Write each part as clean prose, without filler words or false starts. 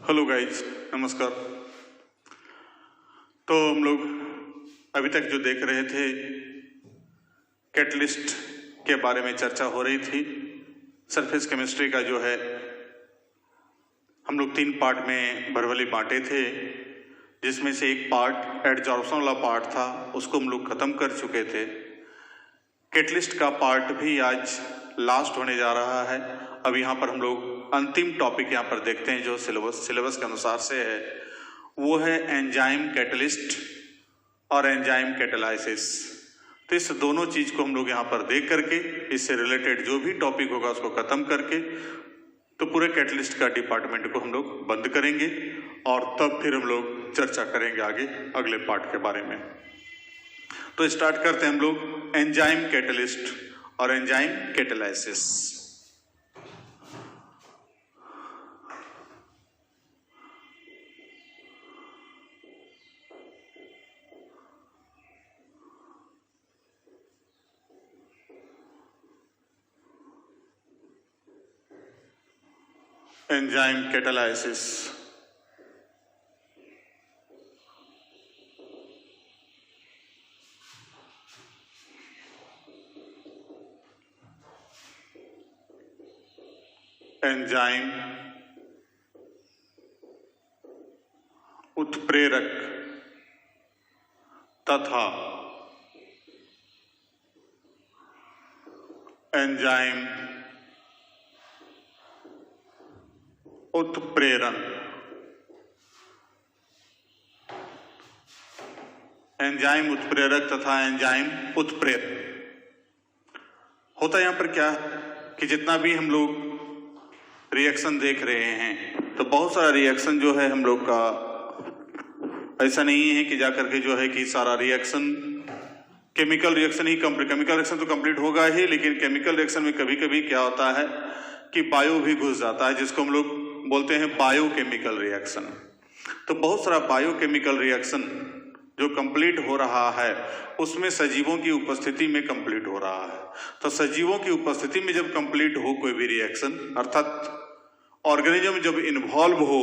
Hello guys, नमस्कार। तो हम लोग अभी तक जो देख रहे थे कैटलिस्ट के बारे में चर्चा हो रही थी। सरफेस केमिस्ट्री का जो है हम लोग 3 पार्ट में भरवली बांटे थे, जिसमें से एक पार्ट एडजॉर्प्शन वाला पार्ट था, उसको हम लोग खत्म कर चुके थे। कैटलिस्ट का पार्ट भी आज लास्ट होने जा रहा है। अब यहाँ पर हम लोग अंतिम टॉपिक यहाँ पर देखते हैं जो सिलेबस के अनुसार से है, वो है एंजाइम कैटलिस्ट और एंजाइम कैटालाइसिस। तो इस दोनों चीज को हम लोग यहाँ पर देख करके इससे रिलेटेड जो भी टॉपिक होगा उसको खत्म करके तो पूरे कैटलिस्ट का डिपार्टमेंट को हम लोग बंद करेंगे और तब फिर हम लोग चर्चा करेंगे आगे अगले पार्ट के बारे में। तो स्टार्ट करते हैं हम लोग एंजाइम कैटलिस्ट और enzyme catalysis. Enzyme catalysis enzyme उत्प्रेरक तथा एंजाइम उत्प्रेरण। एंजाइम उत्प्रेरक तथा एंजाइम उत्प्रेरक होता यहां पर क्या है कि जितना भी हम लोग रिएक्शन देख रहे हैं तो बहुत सारा रिएक्शन जो है हम लोग का ऐसा नहीं है कि जाकर के जो है कि सारा रिएक्शन केमिकल रिएक्शन ही केमिकल रिएक्शन तो कंप्लीट होगा ही, लेकिन केमिकल रिएक्शन में कभी कभी क्या होता है कि बायो भी घुस जाता है, जिसको हम लोग बोलते हैं बायोकेमिकल रिएक्शन। तो बहुत सारा बायोकेमिकल रिएक्शन जो कंप्लीट हो रहा है उसमें सजीवों की उपस्थिति में कंप्लीट हो रहा है। तो सजीवों की उपस्थिति में जब कंप्लीट हो कोई भी रिएक्शन, अर्थात ऑर्गेनिज्म जब इन्वॉल्व हो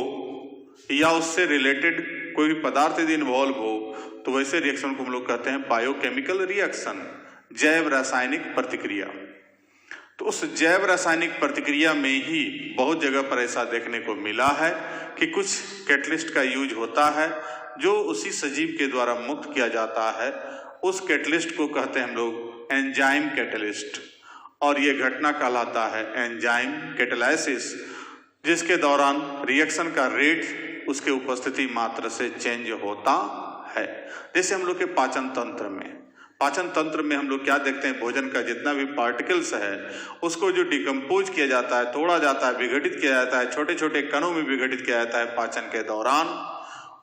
या उससे रिलेटेड कोई भी पदार्थ यदि इन्वॉल्व हो, तो वैसे रिएक्शन को हम लोग कहते हैं बायोकेमिकल रिएक्शन, जैव रासायनिक प्रतिक्रिया। तो उस जैव रासायनिक प्रतिक्रिया में ही बहुत जगह पर ऐसा देखने को मिला है कि कुछ कैटलिस्ट का यूज होता है जो उसी सजीव के द्वारा मुक्त किया जाता है। उस कैटलिस्ट को कहते हैं हम लोग एंजाइम कैटलिस्ट, और ये घटना कहलाता है एंजाइम कैटालाइसिस, जिसके दौरान रिएक्शन का रेट उसके उपस्थिति मात्र से चेंज होता है। जैसे हम लोग के पाचन तंत्र में हम लोग क्या देखते हैं, भोजन का जितना भी पार्टिकल्स है उसको जो डिकम्पोज किया जाता है, तोड़ा जाता है, विघटित किया जाता है, छोटे छोटे कणों में विघटित किया जाता है पाचन के दौरान,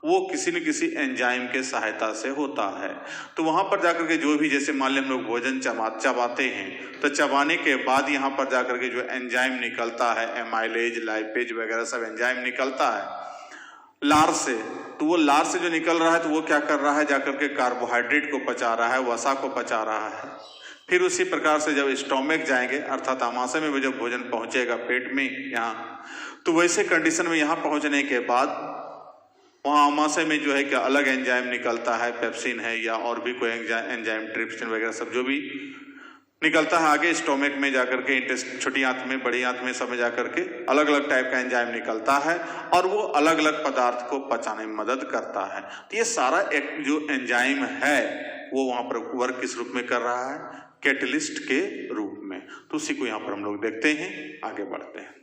वो किसी न किसी एंजाइम के सहायता से होता है। तो वहां पर जाकर के जो भी, जैसे मान लें हम लोग भोजन चबाते हैं तो चबाने के बाद यहाँ पर जाकर के जो एंजाइम निकलता है, एमाइलेज, लाइपेज वगैरह सब एंजाइम निकलता है लार से। तो वो लार से जो निकल रहा है तो वो क्या कर रहा है, जाकर के कार्बोहाइड्रेट को पचा रहा है, वसा को पचा रहा है। फिर उसी प्रकार से जब स्टोमक जाएंगे, अर्थात आमाशय में जब भोजन पहुंचेगा पेट में यहाँ, तो वैसे कंडीशन में यहाँ पहुंचने के बाद वहाँ आमाशय में जो है क्या अलग एंजाइम निकलता है, पेप्सिन है या और भी कोई एंजाइम, ट्रिप्सिन वगैरह सब जो भी निकलता है आगे स्टोमक में जाकर के, छोटी आंत में, बड़ी आंत में, सब में जाकर के अलग अलग टाइप का एंजाइम निकलता है और वो अलग अलग पदार्थ को पचाने में मदद करता है। तो ये सारा एक जो एंजाइम है वो वहां पर वर्क किस रूप में कर रहा है, कैटलिस्ट के रूप में। तो उसी को यहां पर हम लोग देखते हैं, आगे बढ़ते हैं।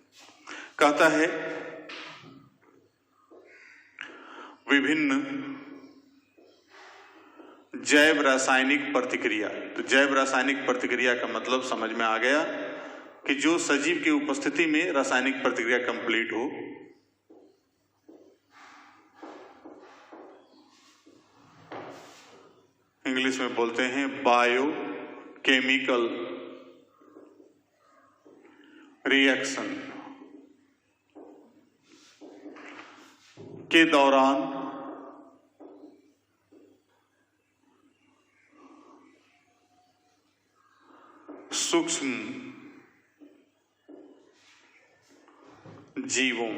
कहता है विभिन्न जैव रासायनिक प्रतिक्रिया। तो जैव रासायनिक प्रतिक्रिया का मतलब समझ में आ गया कि जो सजीव की उपस्थिति में रासायनिक प्रतिक्रिया कंप्लीट हो। इंग्लिश में बोलते हैं बायोकेमिकल रिएक्शन के दौरान सूक्ष्म जीवों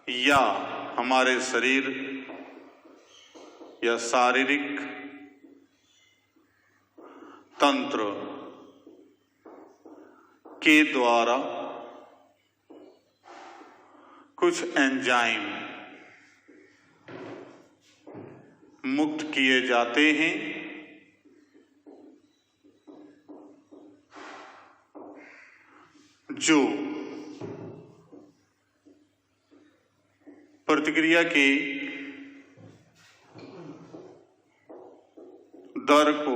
या हमारे शरीर या शारीरिक तंत्र के द्वारा कुछ एंजाइम मुक्त किए जाते हैं जो प्रतिक्रिया के दर को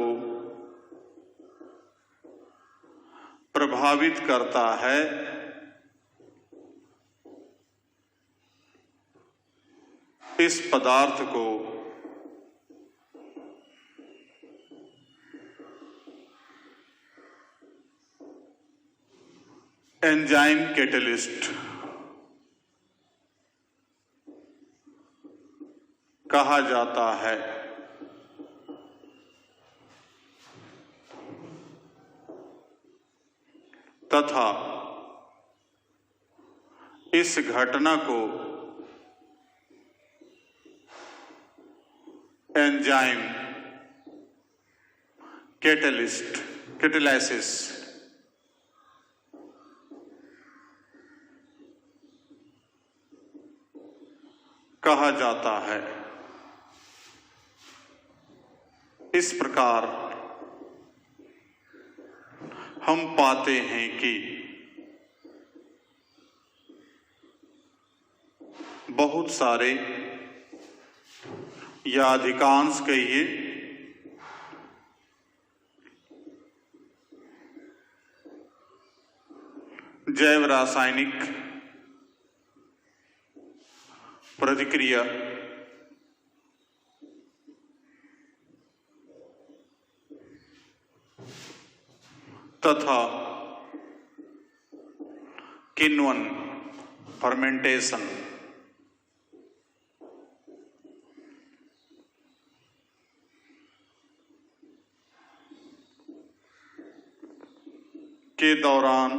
प्रभावित करता है। इस पदार्थ को एंजाइम कैटलिस्ट कहा जाता है। तथा इस घटना को एंजाइम कैटालिसिस कहा जाता है। इस प्रकार हम पाते हैं कि बहुत सारे या अधिकांश कहिए जैव रासायनिक प्रतिक्रिया तथा किण्वन फर्मेंटेशन के दौरान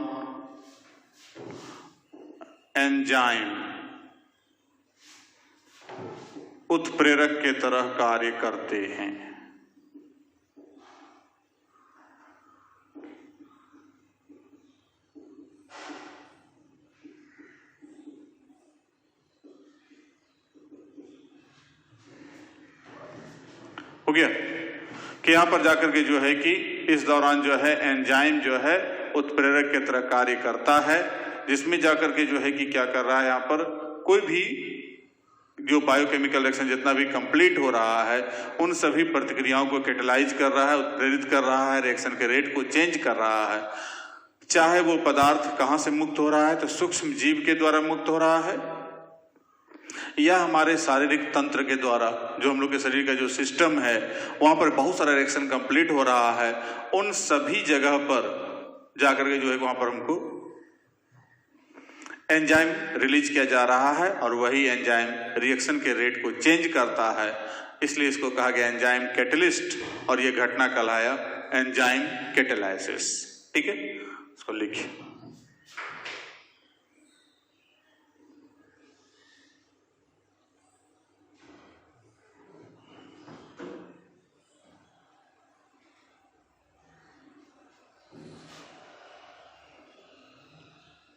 एंजाइम उत्प्रेरक के तरह कार्य करते हैं। हो गया कि यहां पर जाकर के जो है कि इस दौरान जो है एंजाइम जो है उत्प्रेरक के तरह कार्य करता है, जिसमें जाकर के जो है कि क्या कर रहा है, यहां पर कोई भी जो बायोकेमिकल रिएक्शन जितना भी कंप्लीट हो रहा है उन सभी प्रतिक्रियाओं को कैटेलाइज कर रहा है, उत्प्रेरित कर रहा है, रिएक्शन के रेट को चेंज कर रहा है। चाहे वो पदार्थ कहां से मुक्त हो रहा है, तो सूक्ष्म जीव के द्वारा मुक्त हो रहा है या हमारे शारीरिक तंत्र के द्वारा, जो हम लोग के शरीर का जो सिस्टम है वहां पर बहुत सारा रिएक्शन कंप्लीट हो रहा है। उन सभी जगह पर जाकर के जो है वहां पर हमको एंजाइम रिलीज किया जा रहा है और वही एंजाइम रिएक्शन के रेट को चेंज करता है। इसलिए इसको कहा गया एंजाइम कैटलिस्ट और ये घटना कहलाया एंजाइम कैटालाइसिस। ठीक है, इसको लिखिए।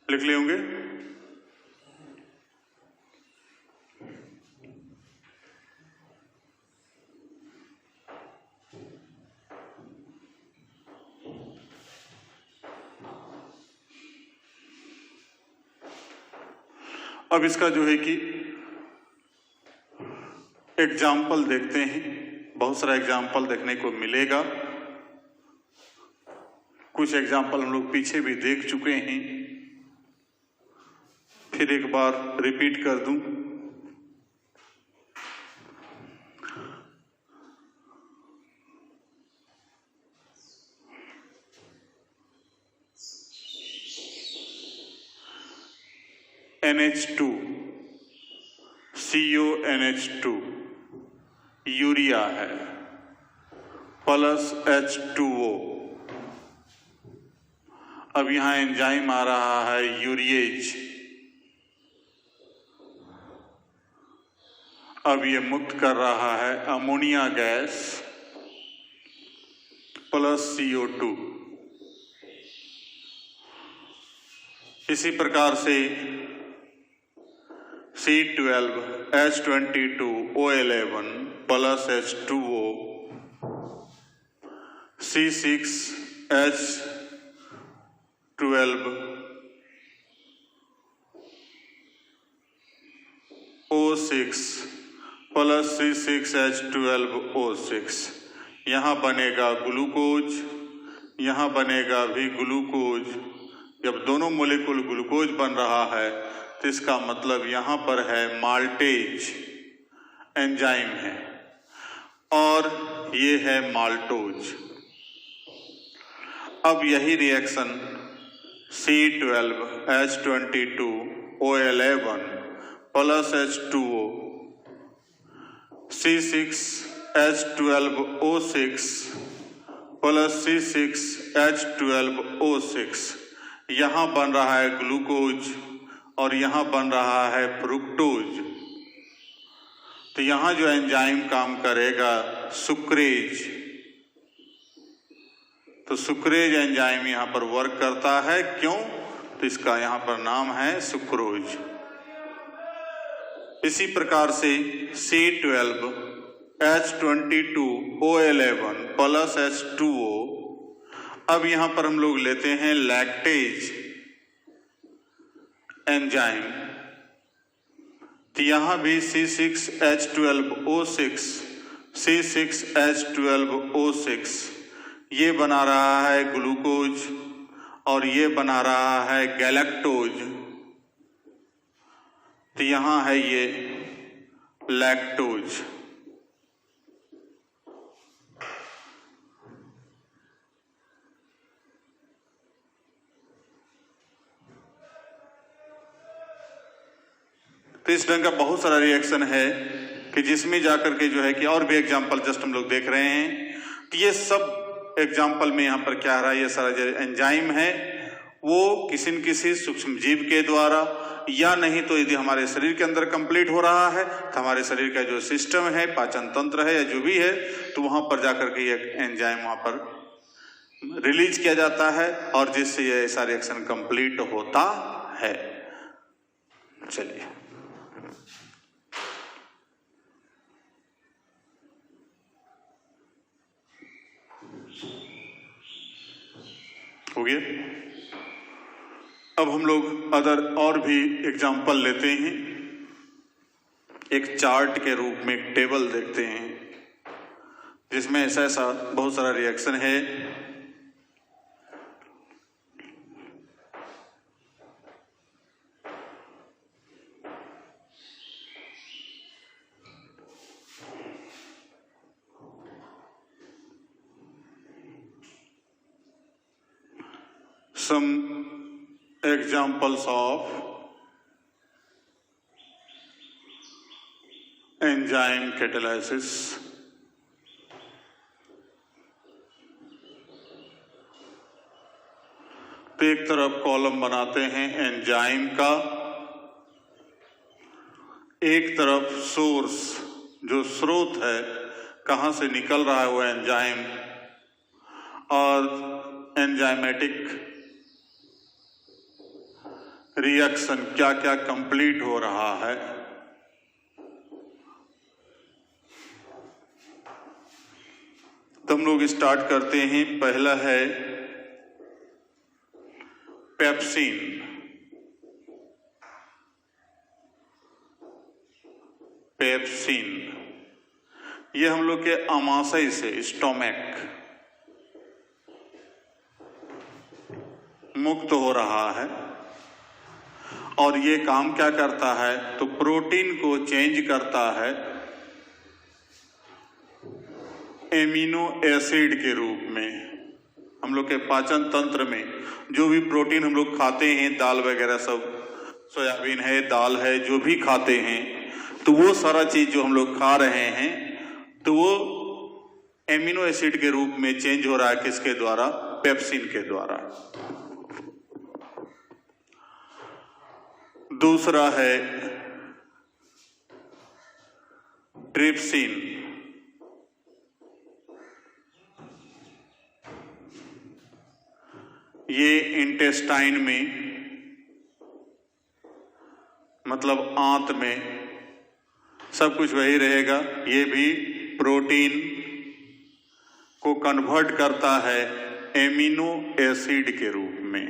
लिख लिए होंगे। अब इसका जो है कि एग्जाम्पल देखते हैं। बहुत सारा एग्जाम्पल देखने को मिलेगा। कुछ एग्जाम्पल हम लोग पीछे भी देख चुके हैं, फिर एक बार रिपीट कर दूं। NH2 CONH2 यूरिया है प्लस H2O। अब यहां एंजाइम आ रहा है यूरिएज अब ये मुक्त कर रहा है अमोनिया गैस प्लस CO2। इसी प्रकार से C12H22O11 plus H2O, C6H12O6 plus C6H12O6, यहाँ बनेगा ग्लूकोज, यहाँ बनेगा भी ग्लूकोज। जब दोनों मोलिकुल ग्लूकोज बन रहा है तो इसका मतलब यहाँ पर है माल्टेज एंजाइम है और ये है माल्टोज। अब यही reaction C12H22O11 plus H2O, C6H12O6 plus C6H12O6, यहाँ बन रहा है ग्लूकोज और यहाँ बन रहा है फ्रुक्टोज। तो यहाँ जो एंजाइम काम करेगा सुक्रेज, तो सुक्रेज एंजाइम यहाँ पर वर्क करता है। क्यों? तो इसका यहाँ पर नाम है सुक्रोज। इसी प्रकार से C12H22O11 प्लस H2O, अब यहाँ पर हम लोग लेते हैं लैक्टेज एंजाइम। तो यहाँ भी C6H12O6 ये बना रहा है ग्लूकोज और ये बना रहा है गैलेक्टोज। तो यहाँ है ये लैक्टोज। तो इस ढंग का बहुत सारा रिएक्शन है कि जिसमें जाकर के जो है कि और भी एग्जाम्पल जस्ट हम लोग देख रहे हैं। तो ये सब एग्जाम्पल में यहाँ पर क्या आ रहा है, ये सारा जो एंजाइम है वो किसी न किसी सूक्ष्म जीव के द्वारा या नहीं तो यदि हमारे शरीर के अंदर कंप्लीट हो रहा है तो हमारे शरीर का जो सिस्टम है, पाचन तंत्र है या जो भी है, तो वहां पर जाकर के ये एंजाइम वहां पर रिलीज किया जाता है और जिससे ये ऐसा रिएक्शन कंप्लीट होता है। चलिए हो गया। अब हम लोग और भी एग्जाम्पल लेते हैं। एक चार्ट के रूप में एक टेबल देखते हैं जिसमें ऐसा बहुत सारा रिएक्शन है। Some examples of enzyme catalysis. तो एक तरफ कॉलम बनाते हैं एंजाइम का, एक तरफ सोर्स जो स्रोत है कहां से निकल रहा है वो एंजाइम, और एंजाइमेटिक रिएक्शन क्या क्या कंप्लीट हो रहा है। तो हम लोग स्टार्ट करते हैं। पहला है पेप्सिन। पेप्सिन ये हम लोग के आमाशय से स्टोमक मुक्त हो रहा है और ये काम क्या करता है, तो प्रोटीन को चेंज करता है एमिनो एसिड के रूप में। हम लोग के पाचन तंत्र में जो भी प्रोटीन हम लोग खाते हैं, दाल वगैरह सब, सोयाबीन है, दाल है, जो भी खाते हैं, तो वो सारा चीज जो हम लोग खा रहे हैं तो वो एमिनो एसिड के रूप में चेंज हो रहा है। किसके द्वारा? पेप्सिन के द्वारा। दूसरा है ट्रिप्सिन, ये इंटेस्टाइन में मतलब आंत में सब कुछ वही रहेगा। ये भी प्रोटीन को कन्वर्ट करता है एमिनो एसिड के रूप में।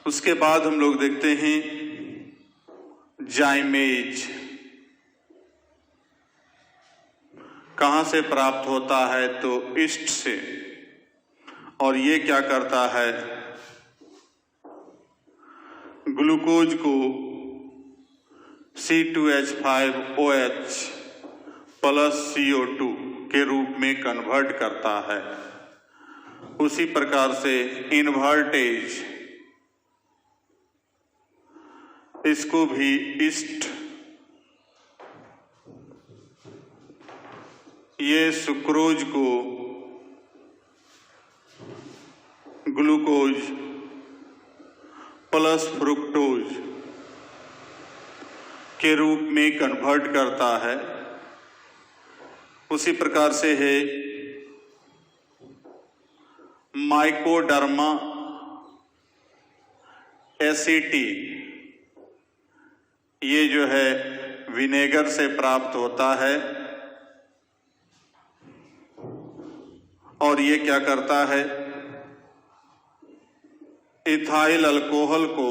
उसके बाद हम लोग देखते हैं जाइमेज कहां से प्राप्त होता है, तो ईस्ट से। और ये क्या करता है, ग्लूकोज को C2H5OH प्लस CO2 के रूप में कन्वर्ट करता है। उसी प्रकार से इन्वर्टेज, इसको भी ईस्ट, ये सुक्रोज को ग्लूकोज प्लस फ्रुक्टोज के रूप में कन्वर्ट करता है। उसी प्रकार से है माइकोडर्मा एसिटी, ये जो है विनेगर से प्राप्त होता है। और ये क्या करता है, इथाइल अल्कोहल को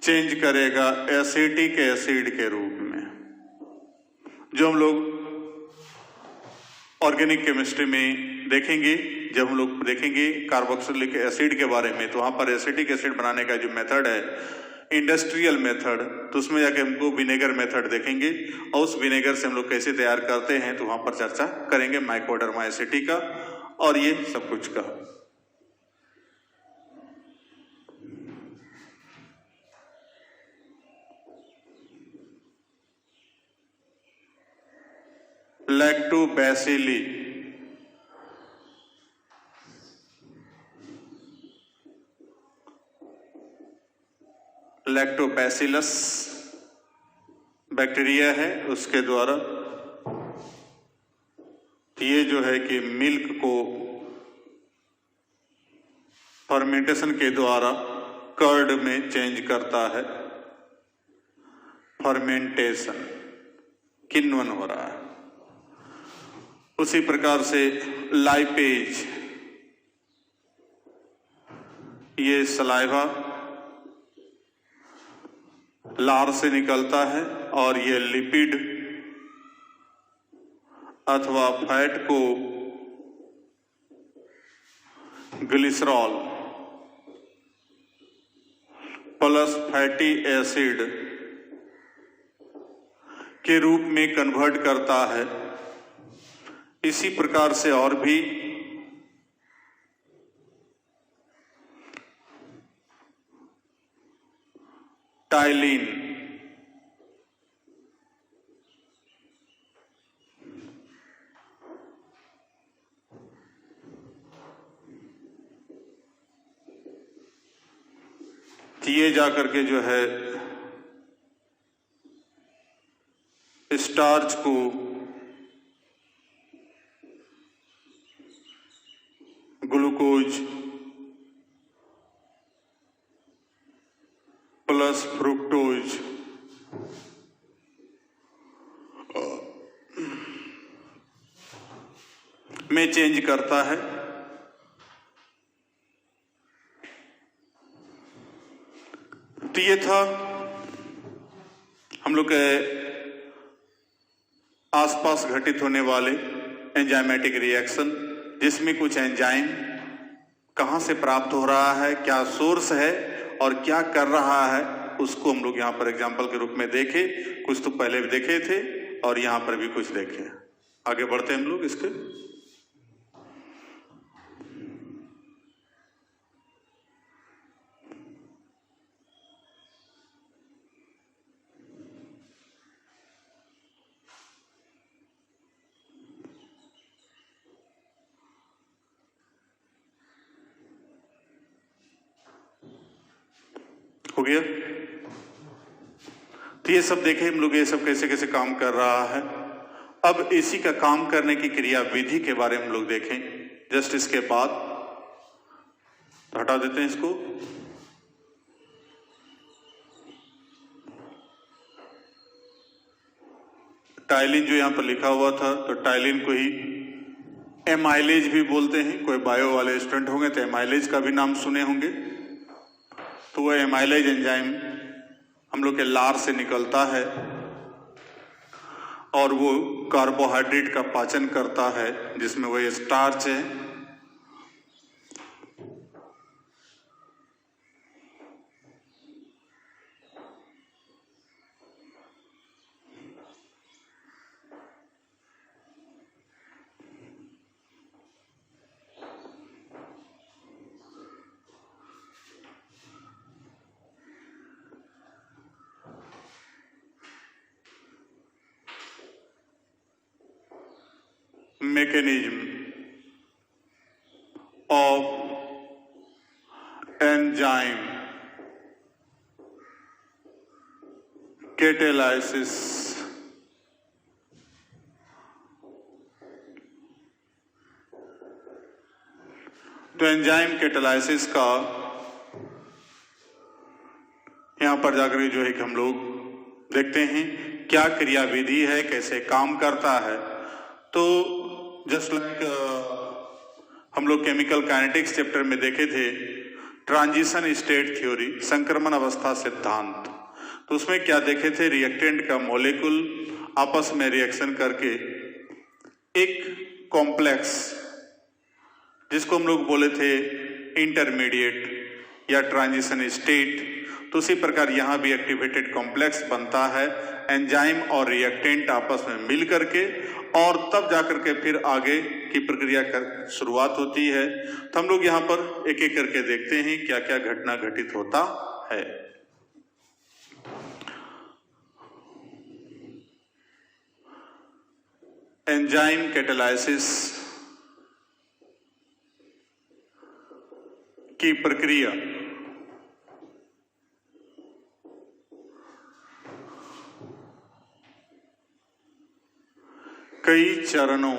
चेंज करेगा एसिटिक एसिड के रूप में। जो हम लोग ऑर्गेनिक केमिस्ट्री में देखेंगे, जब हम लोग देखेंगे कार्बोक्सिलिक एसिड के बारे में, तो वहां पर एसिटिक एसिड बनाने का जो मेथड है इंडस्ट्रियल मेथड, तो उसमें जाके हमको विनेगर मेथड देखेंगे और उस विनेगर से हम लोग कैसे तैयार करते हैं, तो वहां पर चर्चा करेंगे माइकोडर्मा एसिटी का और ये सब कुछ का। लैक्टोबैसिली, लैक्टोबैसिलस बैक्टीरिया है, उसके द्वारा ये जो है कि मिल्क को फर्मेंटेशन के द्वारा कर्ड में चेंज करता है। फर्मेंटेशन, किण्वन हो रहा है। उसी प्रकार से लाइपेज, ये सलाइवा लार से निकलता है और ये लिपिड अथवा फैट को ग्लिसरॉल प्लस फैटी एसिड के रूप में कन्वर्ट करता है। इसी प्रकार से और भी टाइलिन, ये जाकर के जो है स्टार्च को ग्लूकोज प्लस फ्रुक्टोज में चेंज करता है। तो ये था हम लोग के आसपास घटित होने वाले एंजाइमेटिक रिएक्शन, जिसमें कुछ एंजाइम कहां से प्राप्त हो रहा है, क्या सोर्स है और क्या कर रहा है, उसको हम लोग यहाँ पर एग्जाम्पल के रूप में देखे। कुछ तो पहले भी देखे थे और यहाँ पर भी कुछ देखे। आगे बढ़ते हैं हम लोग इसके। हो गया। तो ये सब देखें हम लोग, ये सब कैसे कैसे काम कर रहा है। अब इसी का काम करने की क्रिया विधि के बारे में हम लोग देखें जस्ट इसके बाद। तो हटा देते हैं इसको। टाइलिन जो यहां पर लिखा हुआ था, तो टाइलिन को ही एमाइलेज भी बोलते हैं। कोई बायो वाले स्टूडेंट होंगे तो एमाइलेज का भी नाम सुने होंगे। तो वह एमाइलेज एंजाइम हम लोग के लार से निकलता है और वो कार्बोहाइड्रेट का पाचन करता है, जिसमें वह स्टार्च है। Mechanism of enzyme catalysis तो एंजाइम कैटालाइसिस का यहां पर जाकर जो है कि हम लोग देखते हैं क्या क्रिया विधि है, कैसे काम करता है। तो जस्ट लाइक हम लोग केमिकल काइनेटिक्स चैप्टर में देखे थे ट्रांजिशन स्टेट थ्योरी, संक्रमण अवस्था सिद्धांत। तो उसमें क्या देखे थे, रिएक्टेंट का मॉलिक्यूल आपस में रिएक्शन करके एक कॉम्प्लेक्स, जिसको हम लोग बोले थे इंटरमीडिएट या ट्रांजिशन स्टेट, तो उसी प्रकार यहां भी एक्टिवेटेड कॉम्प्लेक्स बनता है एंजाइम और रिएक्टेंट आपस में मिल करके, और तब जाकर के फिर आगे की प्रक्रिया का शुरुआत होती है। तो हम लोग यहाँ पर एक एक करके देखते हैं क्या क्या घटना घटित होता है। एंजाइम कैटालाइसिस की प्रक्रिया कई चरणों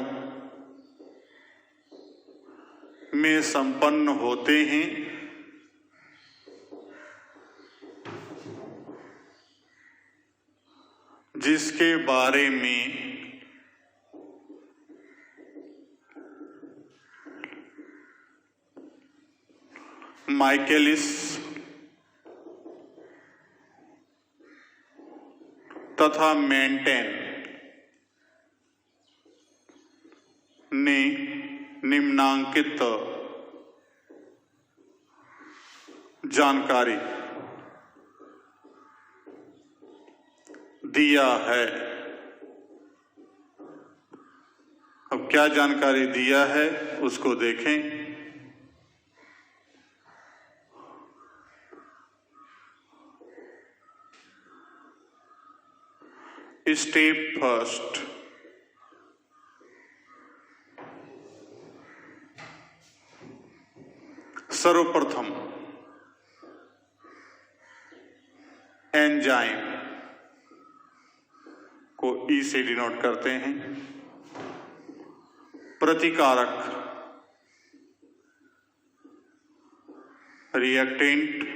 में संपन्न होते हैं, जिसके बारे में माइकेलिस तथा मेंटेन ने निम्नांकित जानकारी दिया है। अब क्या जानकारी दिया है उसको देखें। स्टेप फर्स्ट, सर्वप्रथम एंजाइम को ई से डिनोट करते हैं। प्रतिकारक रिएक्टेंट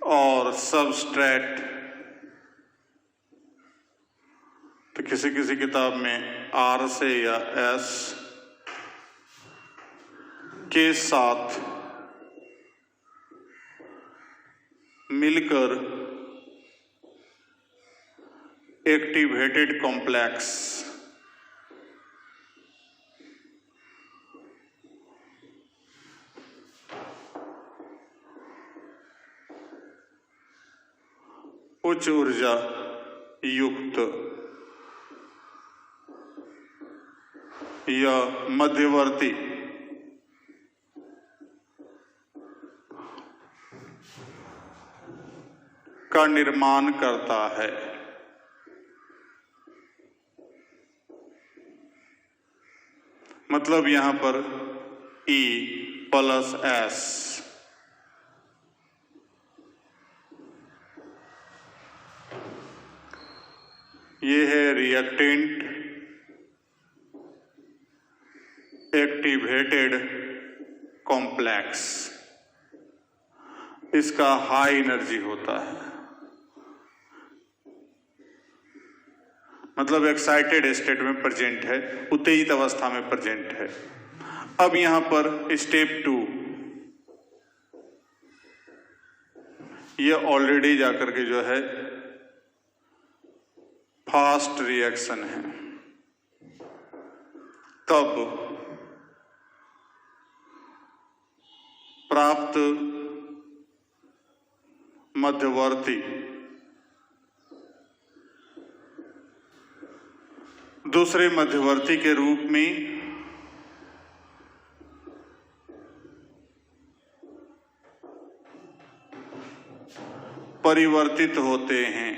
और सबस्ट्रेट, तो किसी किसी किताब में आर से या एस के साथ मिलकर एक्टिवेटेड कॉम्प्लेक्स उच्च ऊर्जा युक्त या मध्यवर्ती का निर्माण करता है। मतलब यहां पर E प्लस S। ये है रिएक्टेंट एक्टिवेटेड कॉम्प्लेक्स। इसका हाई एनर्जी होता है, मतलब एक्साइटेड स्टेट में प्रेजेंट है, उत्तेजित अवस्था में प्रेजेंट है। अब यहां पर स्टेप 2, ये ऑलरेडी जाकर के जो है फास्ट रिएक्शन है। तब प्राप्त मध्यवर्ती दूसरे मध्यवर्ती के रूप में परिवर्तित होते हैं।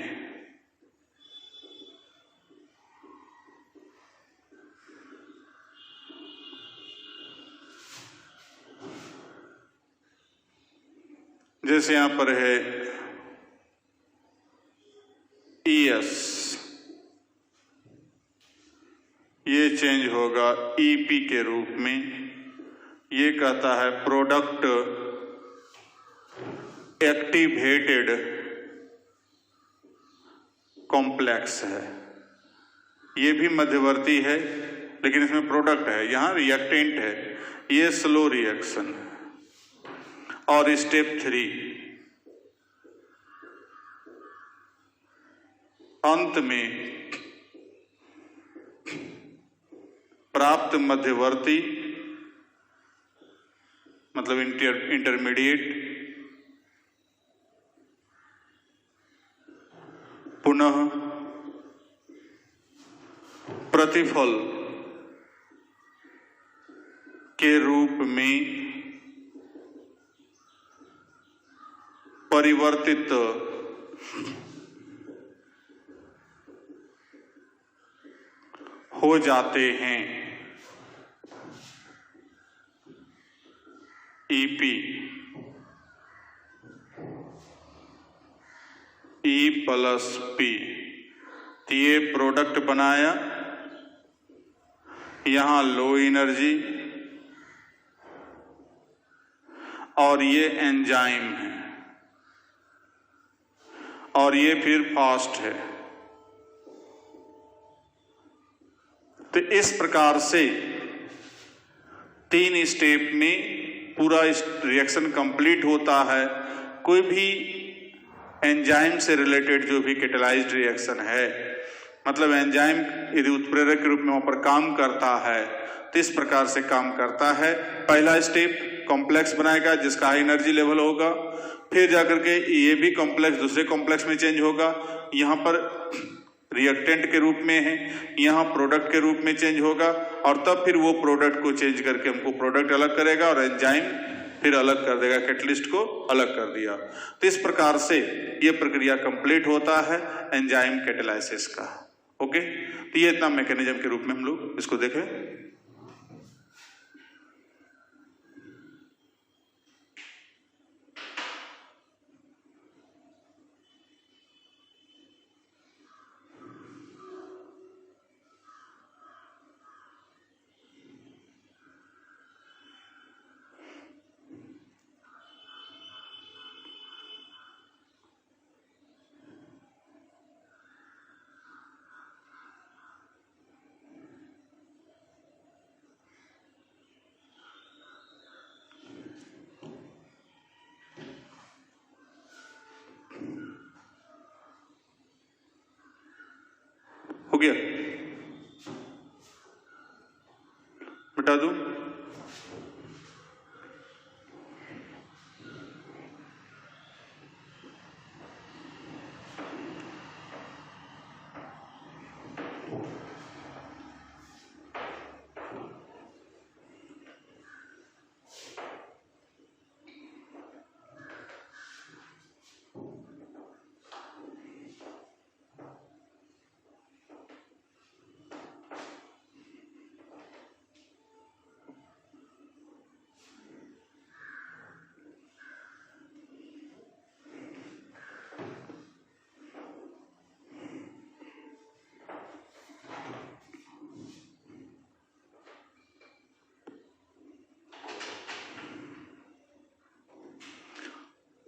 जैसे यहां पर है ES, ये चेंज होगा EP के रूप में। ये कहता है प्रोडक्ट एक्टिवेटेड कॉम्प्लेक्स है। ये भी मध्यवर्ती है लेकिन इसमें प्रोडक्ट है, यहां रिएक्टेंट है। ये स्लो रिएक्शन है। और स्टेप 3, अंत में प्राप्त मध्यवर्ती मतलब इंटरमीडिएट पुनः प्रतिफल के रूप में परिवर्तित हो जाते हैं। EP E प्लस P, तो ये प्रोडक्ट बनाया। यहां लो एनर्जी और ये एंजाइम है और ये फिर फास्ट है। तो इस प्रकार से 3 स्टेप में पूरा रिएक्शन कंप्लीट होता है। कोई भी एंजाइम से रिलेटेड जो भी कैटालाइज्ड रिएक्शन है, मतलब एंजाइम यदि उत्प्रेरक के रूप में वहां पर काम करता है तो इस प्रकार से काम करता है। पहला स्टेप कॉम्प्लेक्स बनाएगा जिसका हाई एनर्जी लेवल होगा, फिर जाकर के ये भी कॉम्प्लेक्स दूसरे कॉम्प्लेक्स में चेंज होगा। यहाँ पर रिएक्टेंट के रूप में है, यहाँ प्रोडक्ट के रूप में चेंज होगा और तब फिर वो प्रोडक्ट को चेंज करके हमको प्रोडक्ट अलग करेगा और एंजाइम फिर अलग कर देगा, कैटलिस्ट को अलग कर दिया। तो इस प्रकार से ये प्रक्रिया कंप्लीट होता है एंजाइम कैटालाइसिस का। ओके, तो ये इतना मैकेनिज्म के रूप में हम लोग इसको देखें। हो गया, मिटा दूं।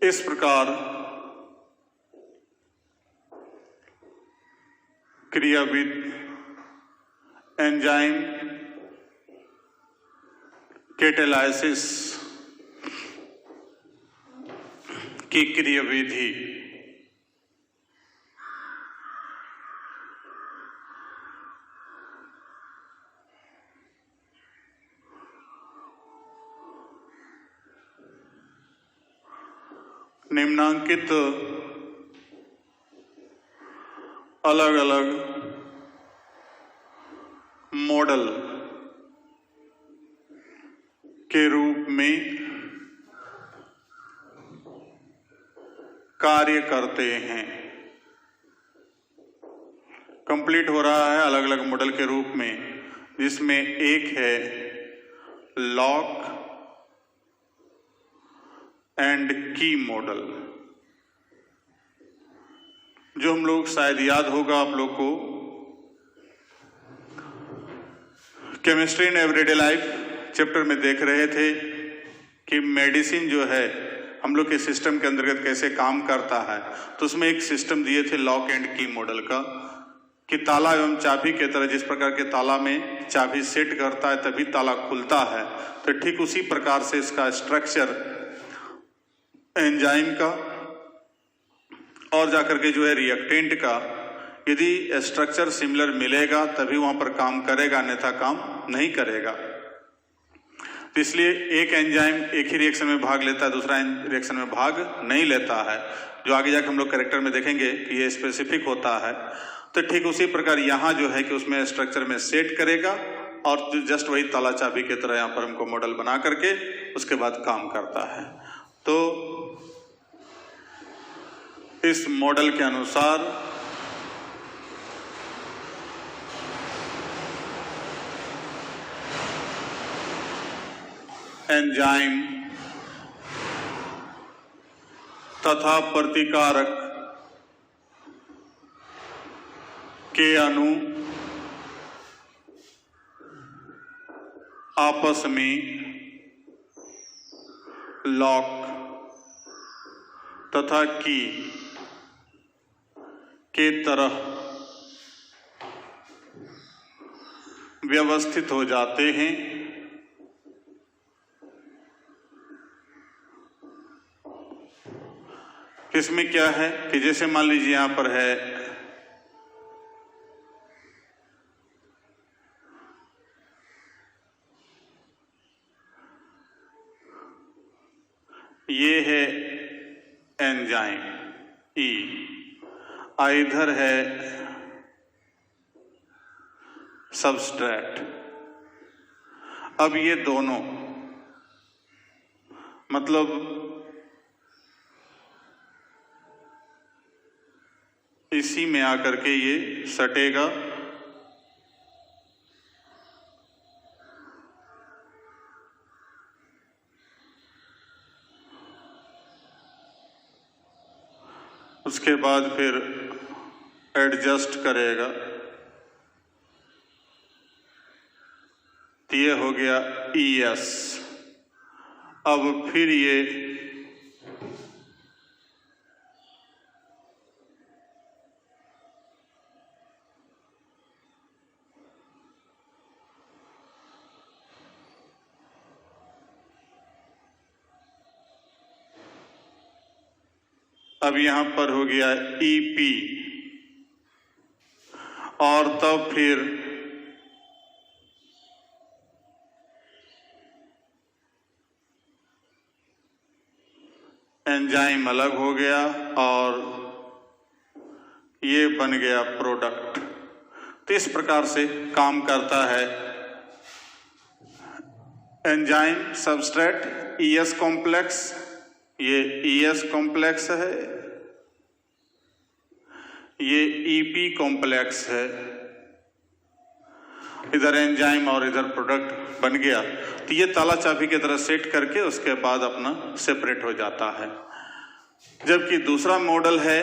इस प्रकार क्रियाविधि एंजाइम कैटालाइसिस की क्रियाविधि निम्नांकित अलग अलग मॉडल के रूप में कार्य करते हैं। कंप्लीट हो रहा है अलग अलग मॉडल के रूप में, जिसमें एक है लॉक एंड की मॉडल, जो हम लोग शायद याद होगा आप लोग को chemistry in everyday life chapter में देख रहे थे कि मेडिसिन जो है हम लोग के सिस्टम के अंतर्गत कैसे काम करता है। तो उसमें एक सिस्टम दिए थे लॉक एंड की मॉडल का, कि ताला एवं चाबी के तरह जिस प्रकार के ताला में चाबी सेट करता है तभी ताला खुलता है, तो ठीक उसी प्रकार से इसका स्ट्रक्चर एंजाइम का और जाकर के जो है रिएक्टेंट का, यदि स्ट्रक्चर सिमिलर मिलेगा तभी वहां पर काम करेगा, अन्यथा काम नहीं करेगा। तो इसलिए एक एंजाइम एक ही रिएक्शन में भाग लेता है, दूसरा रिएक्शन में भाग नहीं लेता है, जो आगे जाकर हम लोग कैरेक्टर में देखेंगे कि ये स्पेसिफिक होता है। तो ठीक उसी प्रकार यहाँ जो है कि उसमें स्ट्रक्चर में सेट करेगा और जस्ट वही ताला चाबी की तरह यहाँ पर हमको मॉडल बना करके उसके बाद काम करता है। तो इस मॉडल के अनुसार एंजाइम तथा प्रतिकारक के अणु आपस में लॉक तथा की के तरह व्यवस्थित हो जाते हैं। इसमें क्या है कि जैसे मान लीजिए यहां पर है ये है एंजाइम ई, इधर है सबस्ट्रेट। अब ये दोनों मतलब इसी में आकर के ये सटेगा, उसके बाद फिर एडजस्ट करेगा। तो ये हो गया ES। अब फिर ये अब यहां पर हो गया EP और तब फिर एंजाइम अलग हो गया और ये बन गया प्रोडक्ट। तो इस प्रकार से काम करता है एंजाइम सबस्ट्रेट ES कॉम्प्लेक्स। ये ES कॉम्प्लेक्स है, ये EP कॉम्प्लेक्स है, इधर एंजाइम और इधर प्रोडक्ट बन गया। तो ये ताला चाबी की तरह सेट करके उसके बाद अपना सेपरेट हो जाता है। जबकि दूसरा मॉडल है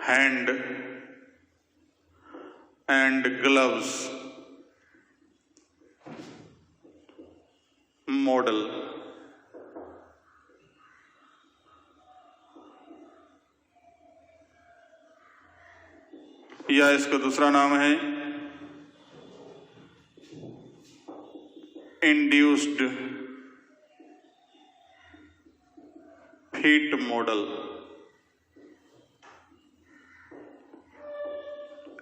हैंड एंड ग्लव्स मॉडल। या इसका दूसरा नाम है इंड्यूस्ड फीट मॉडल।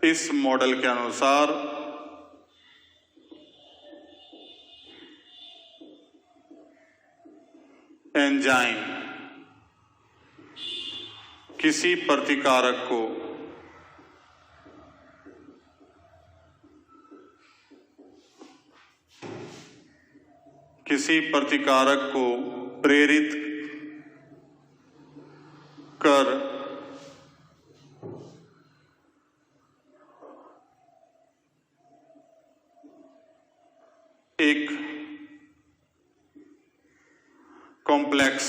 इस मॉडल के अनुसार एंजाइम किसी प्रतिकारक को प्रेरित कर एक कॉम्प्लेक्स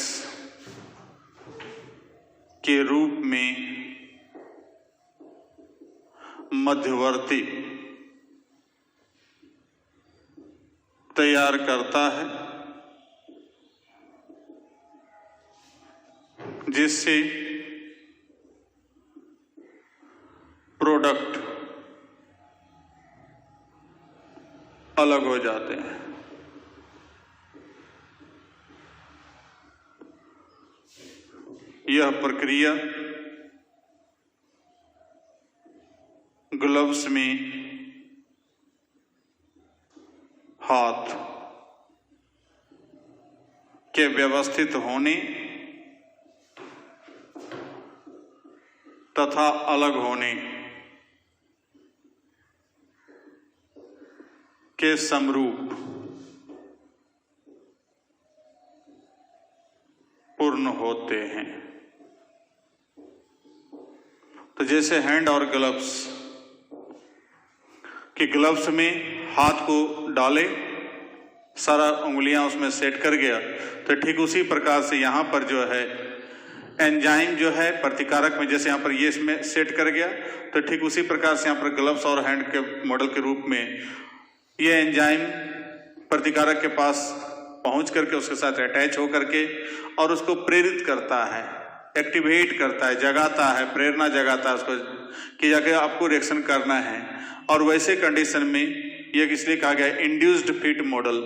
के रूप में मध्यवर्ती तैयार करता है, जिससे प्रोडक्ट अलग हो जाते हैं। यह प्रक्रिया ग्लव्स में हाथ के व्यवस्थित होने तथा अलग होने के समरूप पूर्ण होते हैं। तो जैसे हैंड और ग्लव्स कि ग्लव्स में हाथ को डाले, सारा उंगलियां उसमें सेट कर गया, तो ठीक उसी प्रकार से यहाँ पर जो है एंजाइम जो है प्रतिकारक में, जैसे यहाँ पर ये इसमें सेट कर गया, तो ठीक उसी प्रकार से यहाँ पर ग्लव्स और हैंड के मॉडल के रूप में ये एंजाइम प्रतिकारक के पास पहुंच करके उसके साथ अटैच हो करके और उसको प्रेरित करता है, एक्टिवेट करता है, जगाता है, प्रेरणा जगाता है उसको कि जाके आपको रिएक्शन करना है। और वैसे कंडीशन में यह इसलिए कहा गया इंड्यूस्ड फिट मॉडल,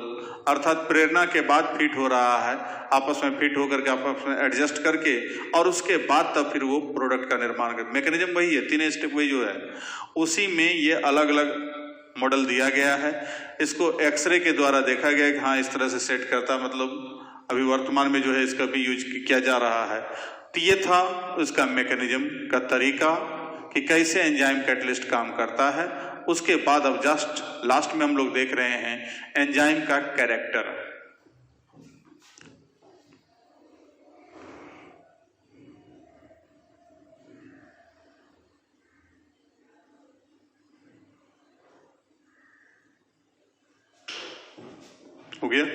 अर्थात प्रेरणा के बाद फिट हो रहा है, आपस में फिट होकर के आपस में एडजस्ट करके और उसके बाद तब फिर वो प्रोडक्ट का निर्माण कर। मैकेनिज्म वही है, 3 स्टेप वही जो है, उसी में ये अलग अलग मॉडल दिया गया है। इसको एक्सरे के द्वारा देखा गया कि हाँ इस तरह से सेट करता, मतलब अभी वर्तमान में जो है इसका भी यूज किया जा रहा है। तो ये था उसका मैकेनिज्म का तरीका कि कैसे एंजाइम कैटलिस्ट काम करता है। उसके बाद अब जस्ट लास्ट में हम लोग देख रहे हैं एंजाइम का कैरेक्टर। हो गया?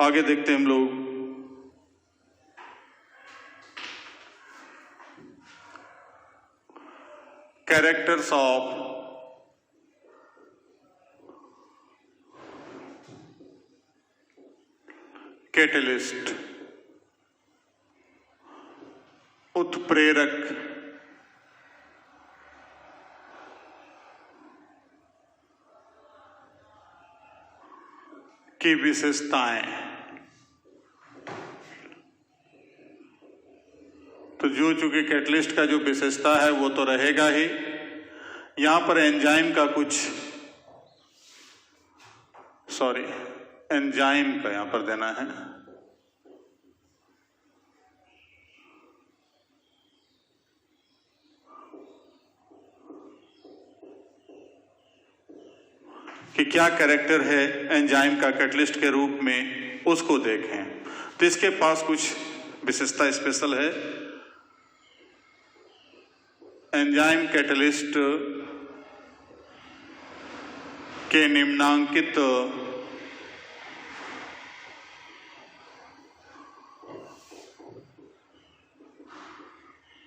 आगे देखते हैं हम लोग कैरेक्टर्स ऑफ कैटलिस्ट, उत्प्रेरक की विशेषताएं। तो जो चूंकि कैटलिस्ट का जो विशेषता है वो तो रहेगा ही। यहां पर एंजाइम का कुछ एंजाइम का यहां पर देना है। कि क्या कैरेक्टर है एंजाइम का कैटलिस्ट के रूप में, उसको देखें। तो इसके पास कुछ विशेषता स्पेशल है। एंजाइम कैटलिस्ट के निम्नांकित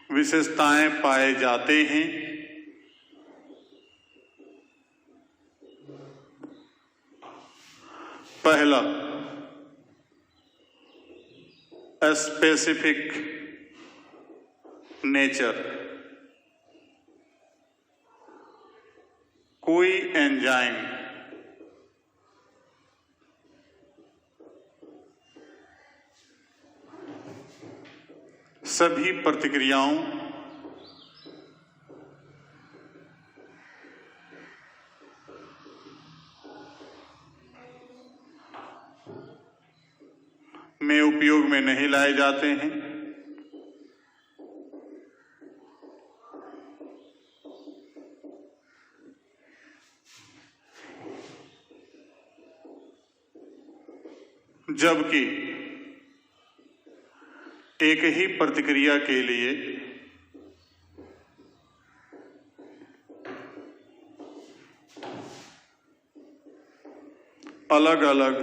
विशेषताएं पाए जाते हैं। पहला, स्पेसिफिक नेचर। कोई एंजाइम सभी प्रतिक्रियाओं में उपयोग में नहीं लाए जाते हैं। जबकि एक ही प्रतिक्रिया के लिए अलग अलग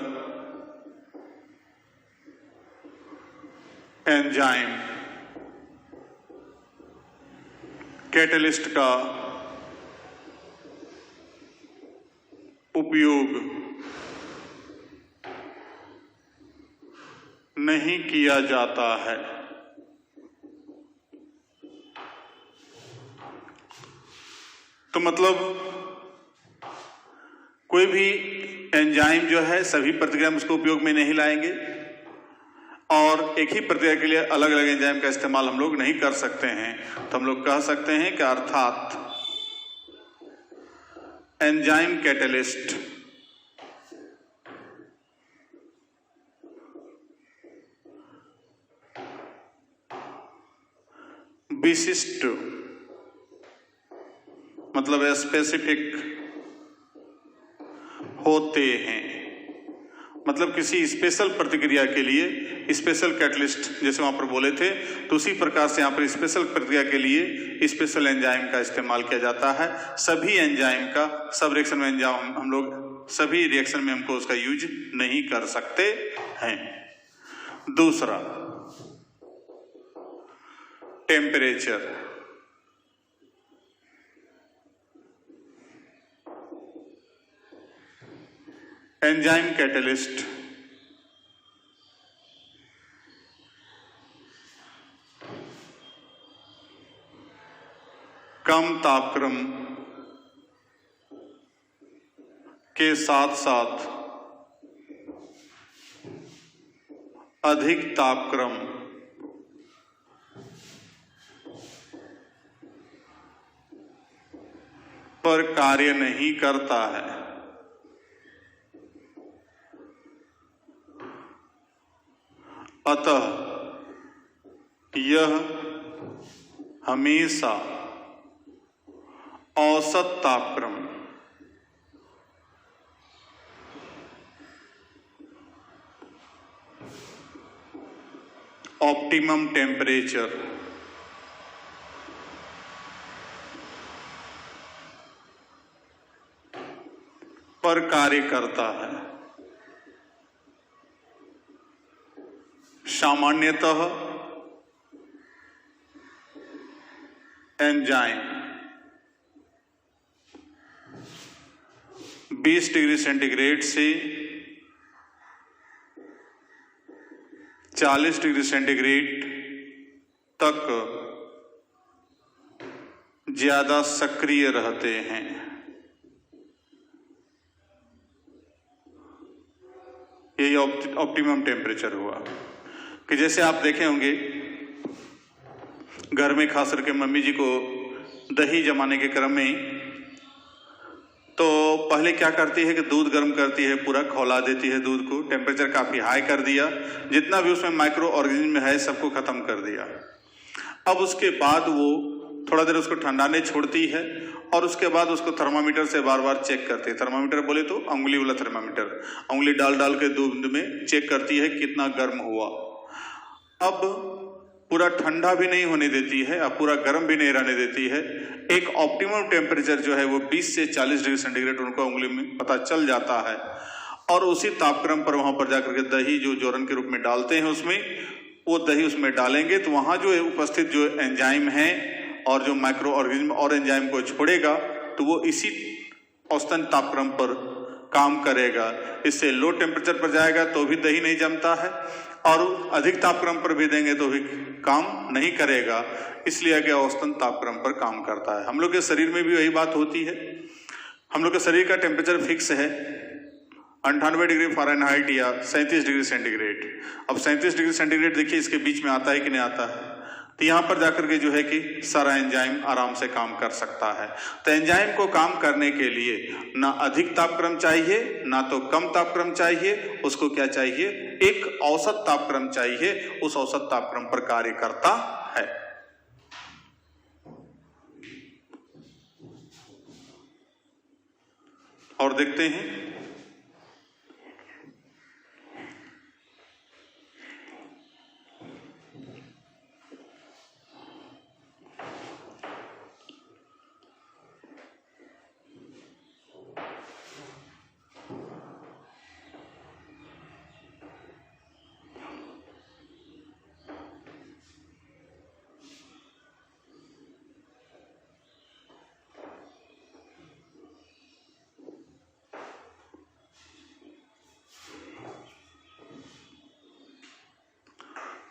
एंजाइम कैटलिस्ट का उपयोग नहीं किया जाता है। तो मतलब कोई भी एंजाइम जो है सभी प्रतिक्रिया में उसको उपयोग में नहीं लाएंगे और एक ही प्रतिक्रिया के लिए अलग अलग एंजाइम का इस्तेमाल हम लोग नहीं कर सकते हैं। तो हम लोग कह सकते हैं कि अर्थात एंजाइम कैटलिस्ट विशिष्ट मतलब स्पेसिफिक होते हैं। मतलब किसी स्पेशल प्रतिक्रिया के लिए स्पेशल कैटलिस्ट जैसे वहां पर बोले थे, तो उसी प्रकार से यहाँ पर स्पेशल प्रतिक्रिया के लिए स्पेशल एंजाइम का इस्तेमाल किया जाता है। सभी एंजाइम का सब रिएक्शन में एंजाइम हम लोग सभी रिएक्शन में हमको उसका यूज नहीं कर सकते हैं। दूसरा, टेम्परेचर। एंजाइम कैटलिस्ट कम तापक्रम के साथ साथ अधिक तापक्रम पर कार्य नहीं करता है। अतः यह हमेशा औसत तापक्रम ऑप्टिमम टेम्परेचर पर कार्य करता है। सामान्यतः एंजाइम 20 डिग्री सेंटीग्रेड से 40 डिग्री सेंटीग्रेड तक ज्यादा सक्रिय रहते हैं। यही ऑप्टिमम टेम्परेचर हुआ कि जैसे आप देखे होंगे घर में खास करके मम्मी जी को दही जमाने के क्रम में तो पहले क्या करती है कि दूध गर्म करती है, पूरा खौला देती है दूध को, टेम्परेचर काफी हाई कर दिया, जितना भी उसमें माइक्रो ऑर्गेनिज्म है सबको खत्म कर दिया। अब उसके बाद वो थोड़ा देर उसको ठंडाने छोड़ती है और उसके बाद उसको थर्मामीटर से बार बार चेक करती है। थर्मामीटर बोले तो उंगली वाला थर्मामीटर, उंगली डाल डाल के दूध में चेक करती है कितना गर्म हुआ। अब पूरा ठंडा भी नहीं होने देती है और पूरा गर्म भी नहीं रहने देती है। एक ऑप्टिमम टेम्परेचर जो है वो 20 से 40 डिग्री सेंटीग्रेड उनको उंगली में पता चल जाता है। और उसी तापक्रम पर वहां पर जाकर के दही जो जोरन के रूप में डालते हैं उसमें, वो दही उसमें डालेंगे तो वहां जो उपस्थित जो एंजाइम है और जो माइक्रो ऑर्गेनिज्म और एंजाइम को छोड़ेगा तो वो इसी औसतन तापक्रम पर काम करेगा। इससे लो टेम्परेचर पर जाएगा तो भी दही नहीं जमता है और अधिक तापक्रम पर भी देंगे तो भी काम नहीं करेगा, इसलिए कि औसतन तापक्रम पर काम करता है। हम लोग के शरीर में भी वही बात होती है। हम लोग के शरीर का टेम्परेचर फिक्स है 98 डिग्री फ़ारेनहाइट या 37 डिग्री सेंटीग्रेड। अब 37 डिग्री सेंटीग्रेड देखिए इसके बीच में आता है कि नहीं आता है, तो यहाँ पर जाकर के जो है कि सारा एंजाइम आराम से काम कर सकता है। तो एंजाइम को काम करने के लिए ना अधिक तापक्रम चाहिए ना तो कम तापक्रम चाहिए, उसको क्या चाहिए, एक औसत तापक्रम चाहिए, उस औसत तापक्रम पर कार्य करता है। और देखते हैं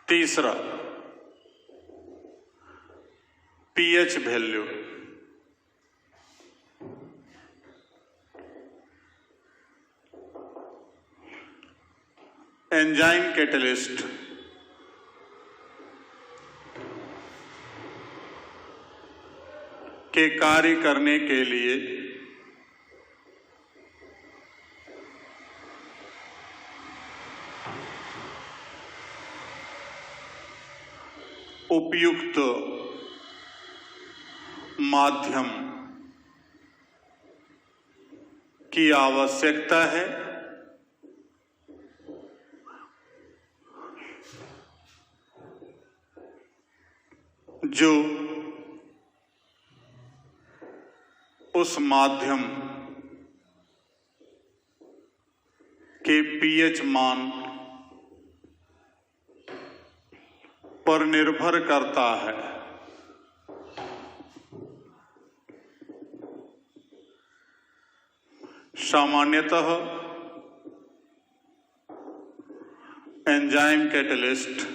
तीसरा पीएच वैल्यू। एंजाइम कैटलिस्ट के कार्य करने के लिए उपयुक्त माध्यम की आवश्यकता है, जो उस माध्यम के पीएच मान पर निर्भर करता है। सामान्यतः एंजाइम कैटलिस्ट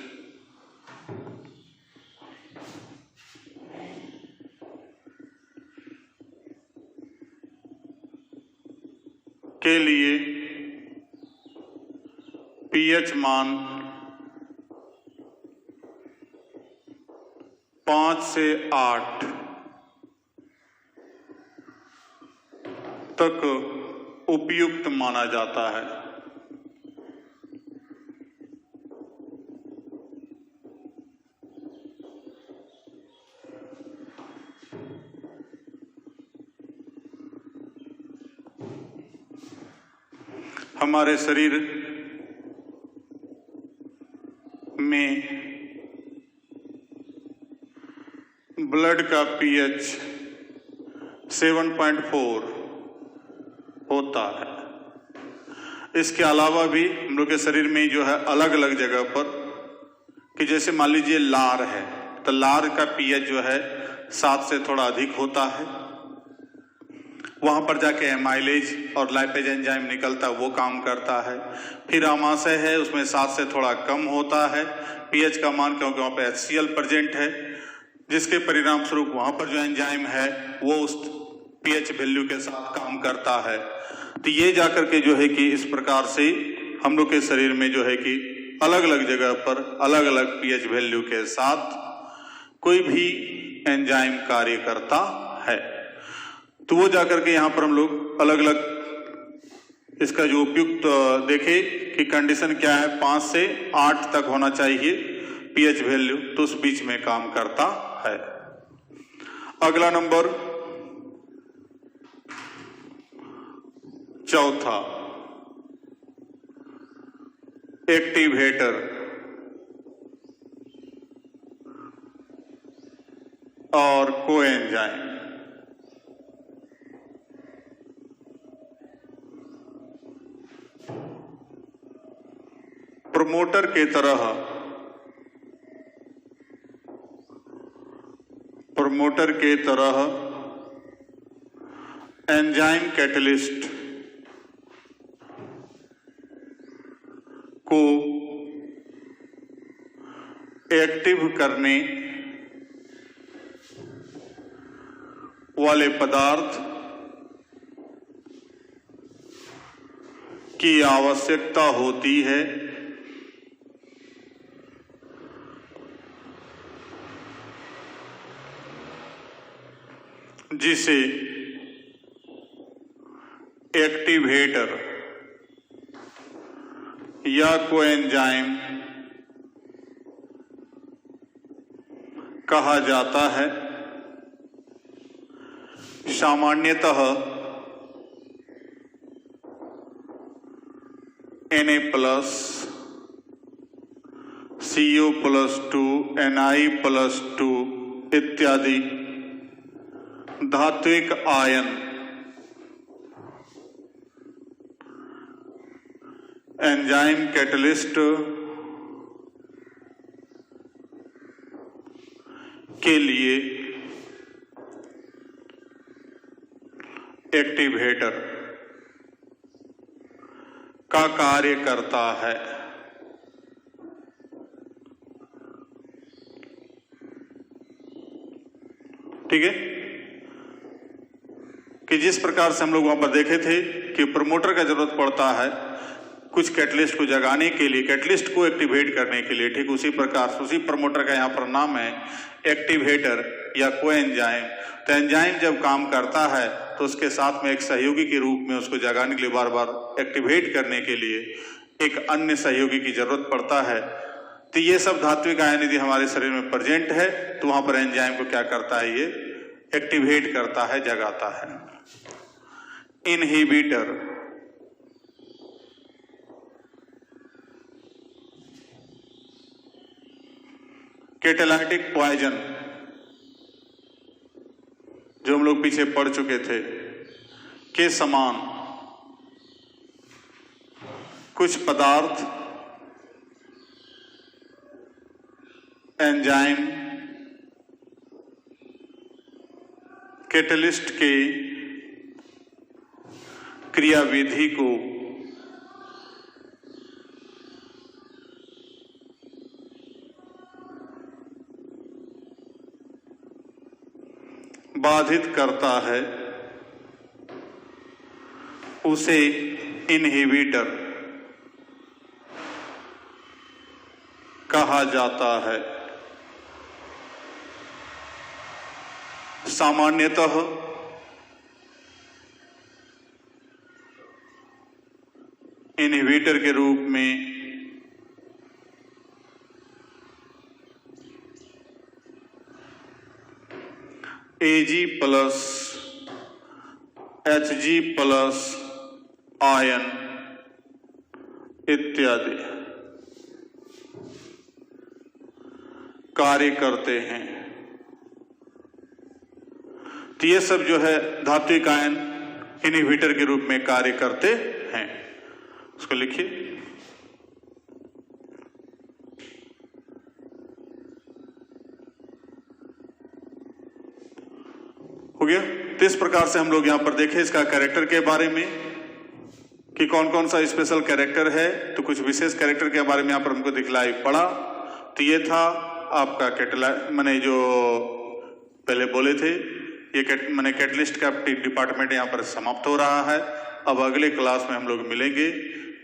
के लिए पीएच मान 5 से 8 तक उपयुक्त माना जाता है। हमारे शरीर में ब्लड का पीएच 7.4 होता है। इसके अलावा भी हम लोग के शरीर में जो है अलग अलग जगह पर, कि जैसे मान लीजिए लार है तो लार का पीएच जो है 7 से थोड़ा अधिक होता है। वहां पर जाके एमाइलेज और लाइपेज एंजाइम निकलता है, वो काम करता है। फिर आमाशय है, उसमें 7 से थोड़ा कम होता है पीएच का मान, क्योंकि वहां पे HCl प्रेजेंट है, जिसके परिणाम स्वरूप वहां पर जो एंजाइम है वो उस पीएच वैल्यू के साथ काम करता है। तो ये जाकर के जो है कि इस प्रकार से हम लोग के शरीर में जो है कि अलग अलग जगह पर अलग अलग पीएच वैल्यू के साथ कोई भी एंजाइम कार्य करता है। तो वो जाकर के यहाँ पर हम लोग अलग अलग इसका जो उपयुक्त देखे कि कंडीशन क्या है, 5 से 8 तक होना चाहिए पीएच वैल्यू, तो उस बीच में काम करता है। अगला नंबर चौथा, एक्टिवेटर। और कोएंजाइम। प्रमोटर के तरह एंजाइम कैटलिस्ट को एक्टिव करने वाले पदार्थ की आवश्यकता होती है, जिसे एक्टिवेटर या कोएंजाइम कहा जाता है। सामान्यतः Na+, CO+2, Ni+2 इत्यादि धात्विक आयन एंजाइम कैटलिस्ट के लिए एक्टिवेटर का कार्य करता है। ठीक है, कि जिस प्रकार से हम लोग वहां पर देखे थे कि प्रमोटर का जरूरत पड़ता है कुछ कैटलिस्ट को जगाने के लिए, कैटलिस्ट को एक्टिवेट करने के लिए, ठीक उसी प्रकार से उसी प्रमोटर का यहाँ पर नाम है एक्टिवेटर या कोएंजाइम। तो एंजाइम जब काम करता है तो उसके साथ में एक सहयोगी के रूप में उसको जगाने के लिए, बार बार एक्टिवेट करने के लिए एक अन्य सहयोगी की जरूरत पड़ता है। तो ये सब धात्विक आयन यदि हमारे शरीर में प्रेजेंट है तो वहां पर एंजाइम को क्या करता है, ये एक्टिवेट करता है, जगाता है। इनहिबिटर कैटालाइटिक पॉइजन जो हम लोग पीछे पढ़ चुके थे के समान कुछ पदार्थ एंजाइम कैटलिस्ट के क्रियाविधि को बाधित करता है, उसे इनहिबिटर कहा जाता है। सामान्यतः इनहिबिटर के रूप में Ag+ Hg+ आयन इत्यादि कार्य करते हैं। तो ये सब जो है धात्विक आयन इनहिबिटर के रूप में कार्य करते हैं। उसको लिखिए। हो गया। तो इस प्रकार से हम लोग यहां पर देखें इसका कैरेक्टर के बारे में कि कौन कौन सा स्पेशल कैरेक्टर है। तो कुछ विशेष कैरेक्टर के बारे में यहां पर हमको दिखलाई पड़ा। तो ये था आपका मैंने जो पहले बोले थे, ये मैंने कैटलिस्ट का डिपार्टमेंट यहां पर समाप्त हो रहा है। अब अगले क्लास में हम लोग मिलेंगे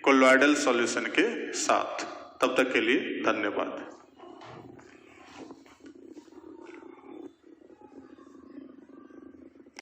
कोलॉइडल सॉल्यूशन के साथ। तब तक के लिए धन्यवाद।